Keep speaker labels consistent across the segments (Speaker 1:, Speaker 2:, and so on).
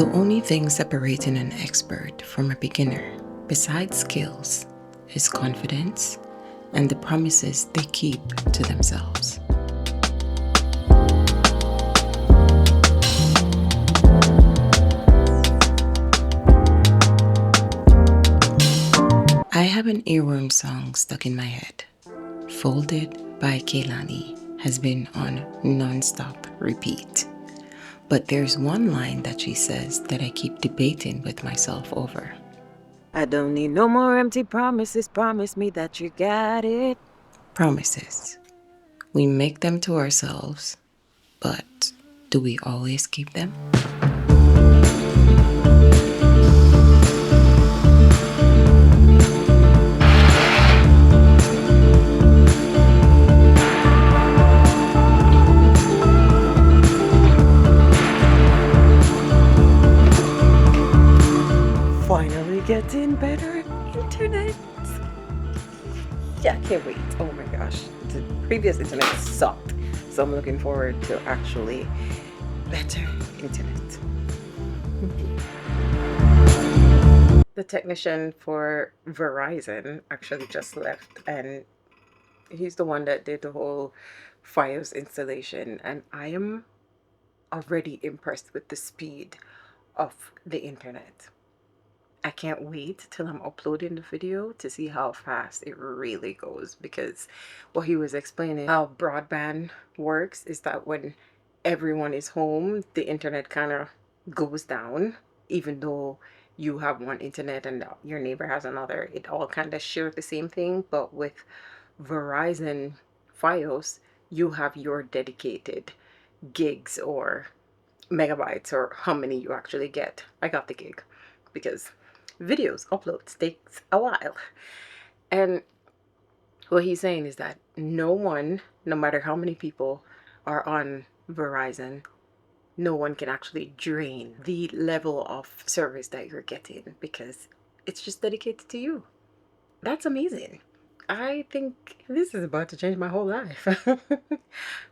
Speaker 1: The only thing separating an expert from a beginner, besides skills, is confidence and the promises they keep to themselves. I have an earworm song stuck in my head. Folded by Kehlani has been on non-stop repeat. But there's one line that she says that I keep debating with myself over.
Speaker 2: I don't need no more empty promises. Promise me that you got it.
Speaker 1: Promises. We make them to ourselves, but do we always keep them?
Speaker 2: Finally getting better internet. Yeah, I can't wait. Oh my gosh. The previous internet sucked. So I'm looking forward to actually better internet. The technician for Verizon actually just left, and he's the one that did the whole Fios installation, and I am already impressed with the speed of the internet. I can't wait till I'm uploading the video to see how fast it really goes, because what he was explaining how broadband works is that when everyone is home, the internet kind of goes down, even though you have one internet and your neighbor has another. It all kind of share the same thing, but with Verizon Fios, you have your dedicated gigs or megabytes, or how many you actually get. I got the gig because videos uploads takes a while. And what he's saying is that no one, no matter how many people are on Verizon, no one can actually drain the level of service that you're getting, because it's just dedicated to you. That's amazing. I think this is about to change my whole life.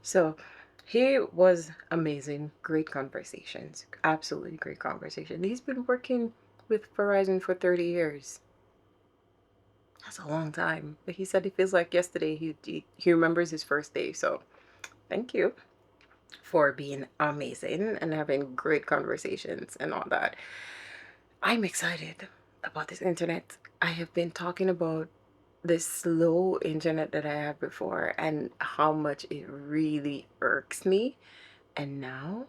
Speaker 2: So he was amazing. Great conversations. Absolutely great conversation. He's been working with Verizon for 30 years. That's a long time. But he said it feels like yesterday. He remembers his first day. So thank you for being amazing and having great conversations and all that. I'm excited about this internet. I have been talking about this slow internet that I had before and how much it really irks me. And now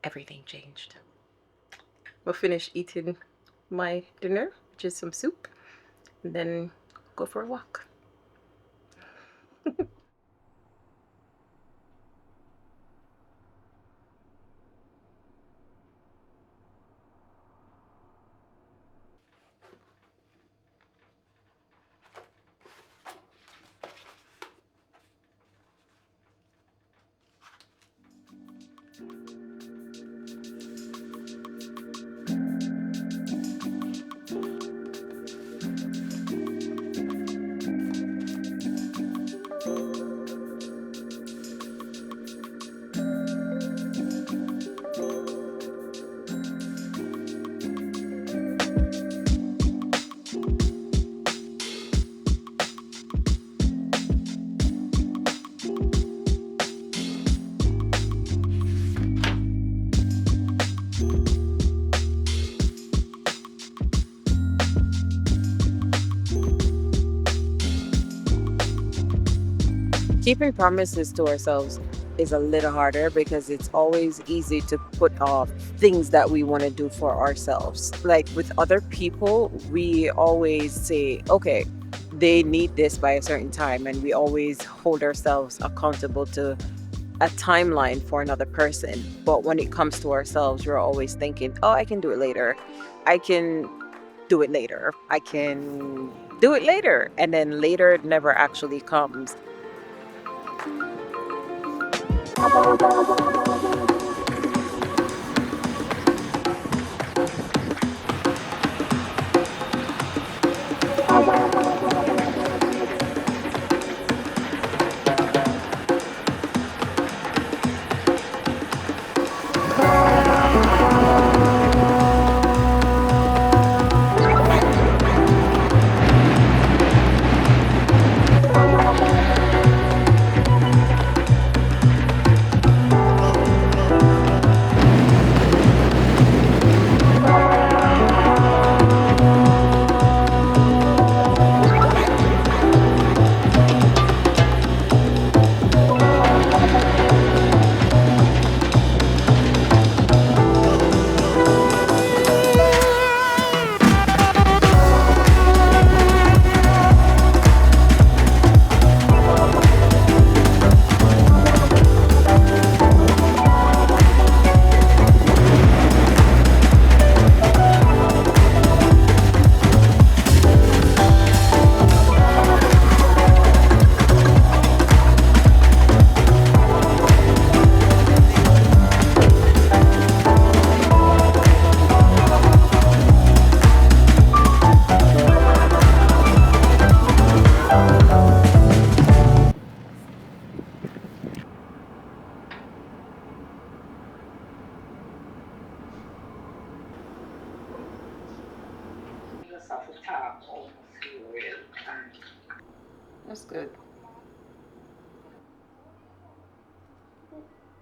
Speaker 2: everything changed. We'll finish eating my dinner, which is some soup, and then go for a walk. Keeping promises to ourselves is a little harder, because it's always easy to put off things that we want to do for ourselves. Like with other people, we always say, okay, they need this by a certain time, and we always hold ourselves accountable to a timeline for another person. But when it comes to ourselves, we're always thinking, oh, I can do it later. I can do it later. I can do it later. And then later never actually comes. That's good.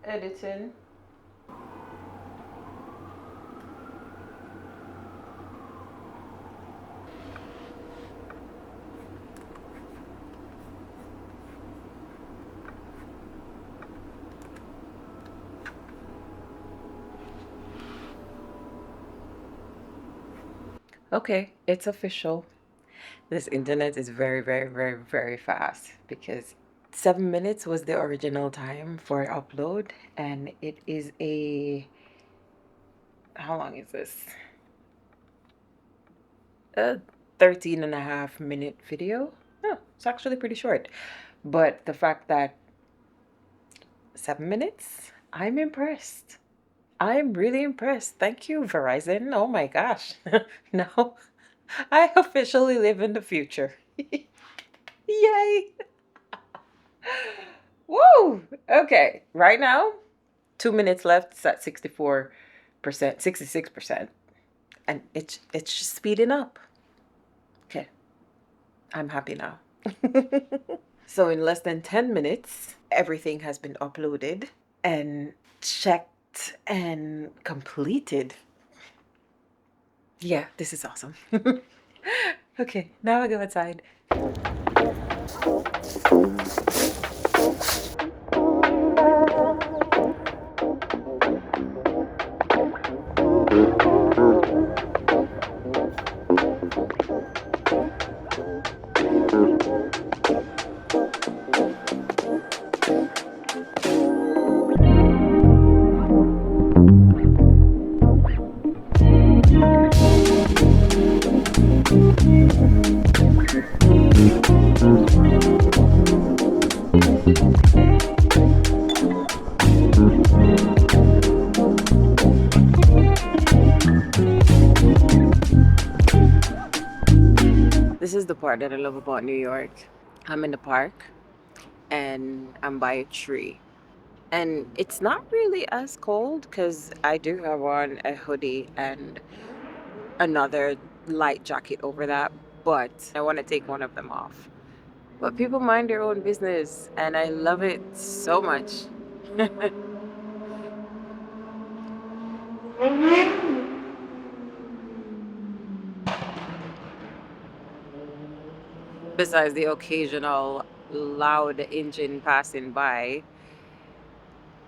Speaker 2: Editing. Okay, it's official. This internet is very, very, very, very fast because 7 minutes was the original time for upload, and it is a, how long is this? A 13 and a half minute video. Oh, it's actually pretty short. But the fact that 7 minutes, I'm impressed. I'm really impressed. Thank you, Verizon. Oh my gosh. Now I officially live in the future. Yay! Woo! Okay, right now, 2 minutes left. It's at 64%, 66%. And it's just speeding up. Okay, I'm happy now. So in less than 10 minutes, everything has been uploaded and checked and completed. Yeah, this is awesome. Okay, now I go outside. This is the part that I love about New York. I'm in the park and I'm by a tree. And it's not really as cold because I do have on a hoodie and another light jacket over that, but I want to take one of them off. But people mind their own business, and I love it so much. Besides the occasional loud engine passing by,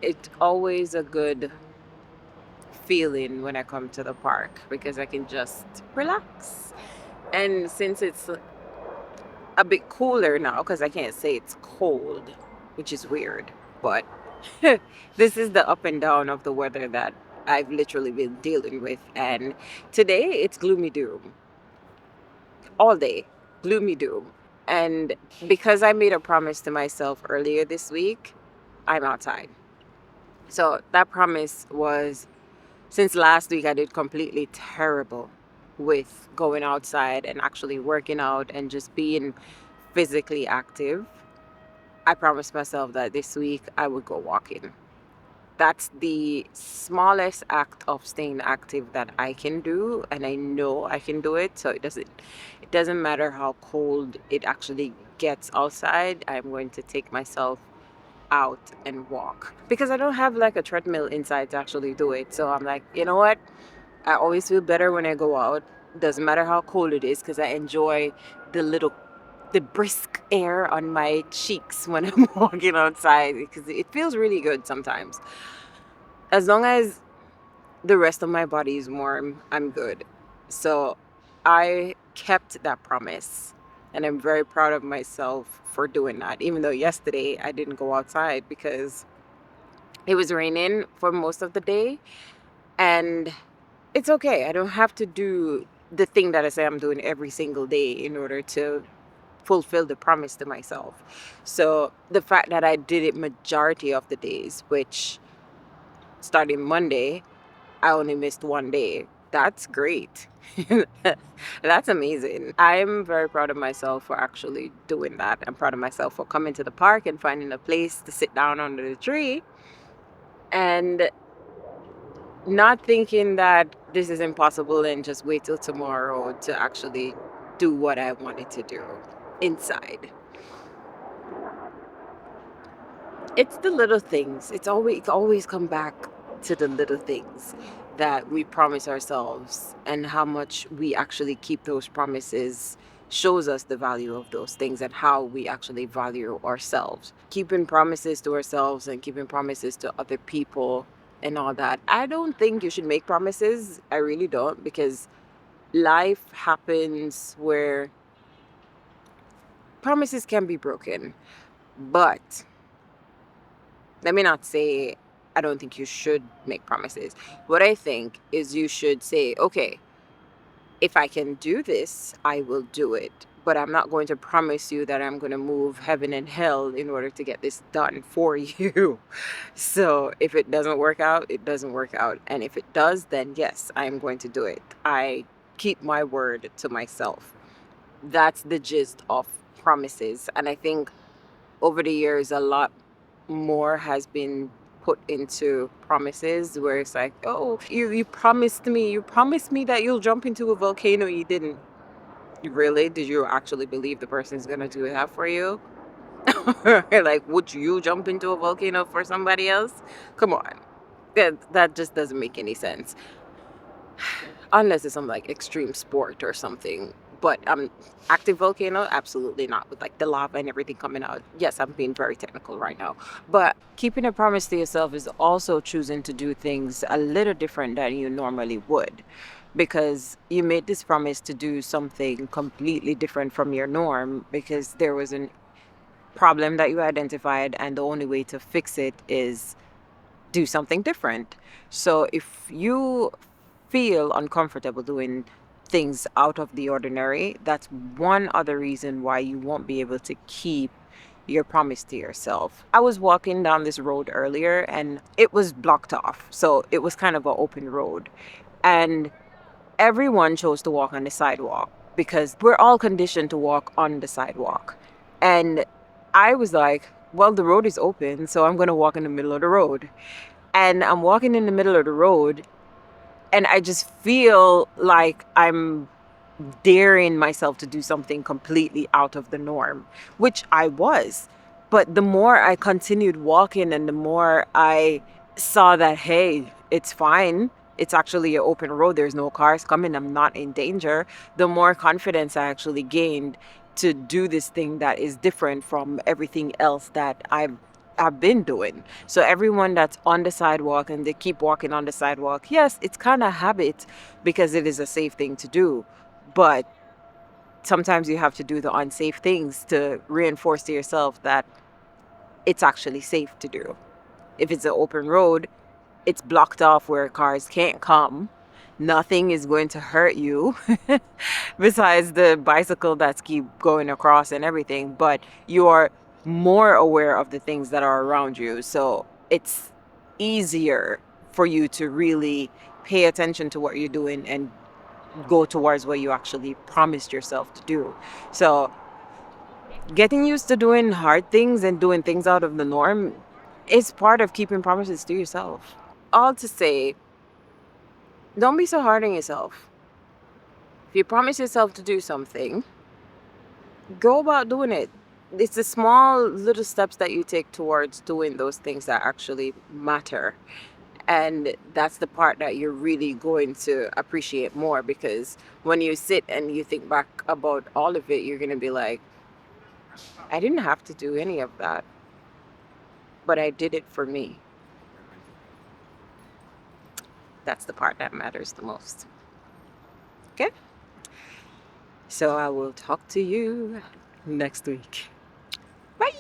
Speaker 2: it's always a good feeling when I come to the park because I can just relax. And since it's a bit cooler now, because I can't say it's cold, which is weird, but this is the up and down of the weather that I've literally been dealing with. And today it's gloomy doom all day, gloomy doom. And because I made a promise to myself earlier this week, I'm outside. So that promise was, since last week I did completely terrible with going outside and actually working out and just being physically active. I promised myself that this week I would go walking. That's the smallest act of staying active that I can do, and I know I can do it. So it doesn't matter how cold it actually gets outside. I'm going to take myself out and walk because I don't have like a treadmill inside to actually do it. So I'm like, you know what? I always feel better when I go out. Doesn't matter how cold it is because I enjoy the brisk air on my cheeks when I'm walking outside because it feels really good sometimes. As long as the rest of my body is warm, I'm good. So I kept that promise and I'm very proud of myself for doing that. Even though yesterday I didn't go outside because it was raining for most of the day, and it's okay. I don't have to do the thing that I say I'm doing every single day in order to fulfill the promise to myself. So the fact that I did it majority of the days, which starting Monday, I only missed one day. That's great. That's amazing. I'm very proud of myself for actually doing that. I'm proud of myself for coming to the park and finding a place to sit down under the tree and not thinking that this is impossible and just wait till tomorrow to actually do what I wanted to do inside. It's the little things. It's always come back to the little things that we promise ourselves, and how much we actually keep those promises shows us the value of those things and how we actually value ourselves. Keeping promises to ourselves and keeping promises to other people and all that. I don't think you should make promises. I really don't, because life happens where promises can be broken. But let me not say I don't think you should make promises. What I think is you should say, okay, if I can do this, I will do it. But I'm not going to promise you that I'm going to move heaven and hell in order to get this done for you. So if it doesn't work out, it doesn't work out. And if it does, then yes, I'm going to do it. I keep my word to myself. That's the gist of promises. And I think over the years, a lot more has been put into promises where it's like, oh, you promised me that you'll jump into a volcano. You didn't. Really? Did you actually believe the person's gonna do that for you? Like, would you jump into a volcano for somebody else? Come on. That just doesn't make any sense. Unless it's some like extreme sport or something. But active volcano, absolutely not, with like the lava and everything coming out. Yes, I'm being very technical right now. But keeping a promise to yourself is also choosing to do things a little different than you normally would. Because you made this promise to do something completely different from your norm, because there was a problem that you identified, and the only way to fix it is do something different. So if you feel uncomfortable doing things out of the ordinary, that's one other reason why you won't be able to keep your promise to yourself. I was walking down this road earlier and it was blocked off. So it was kind of an open road. And everyone chose to walk on the sidewalk because we're all conditioned to walk on the sidewalk. And I was like, well, the road is open, so I'm going to walk in the middle of the road. And I'm walking in the middle of the road, and I just feel like I'm daring myself to do something completely out of the norm, which I was. But the more I continued walking and the more I saw that, hey, it's fine. It's actually an open road. There's no cars coming. I'm not in danger. The more confidence I actually gained to do this thing that is different from everything else that I've been doing. So everyone that's on the sidewalk and they keep walking on the sidewalk, yes, it's kind of habit because it is a safe thing to do. But sometimes you have to do the unsafe things to reinforce to yourself that it's actually safe to do. If it's an open road, it's blocked off where cars can't come. Nothing is going to hurt you besides the bicycle that's keep going across and everything, but you are more aware of the things that are around you. So it's easier for you to really pay attention to what you're doing and go towards what you actually promised yourself to do. So getting used to doing hard things and doing things out of the norm is part of keeping promises to yourself. All to say, don't be so hard on yourself. If you promise yourself to do something, go about doing it. It's the small little steps that you take towards doing those things that actually matter. And that's the part that you're really going to appreciate more, because when you sit and you think back about all of it, you're going to be like, I didn't have to do any of that, but I did it for me. That's the part that matters the most. Okay? So I will talk to you next week. Bye!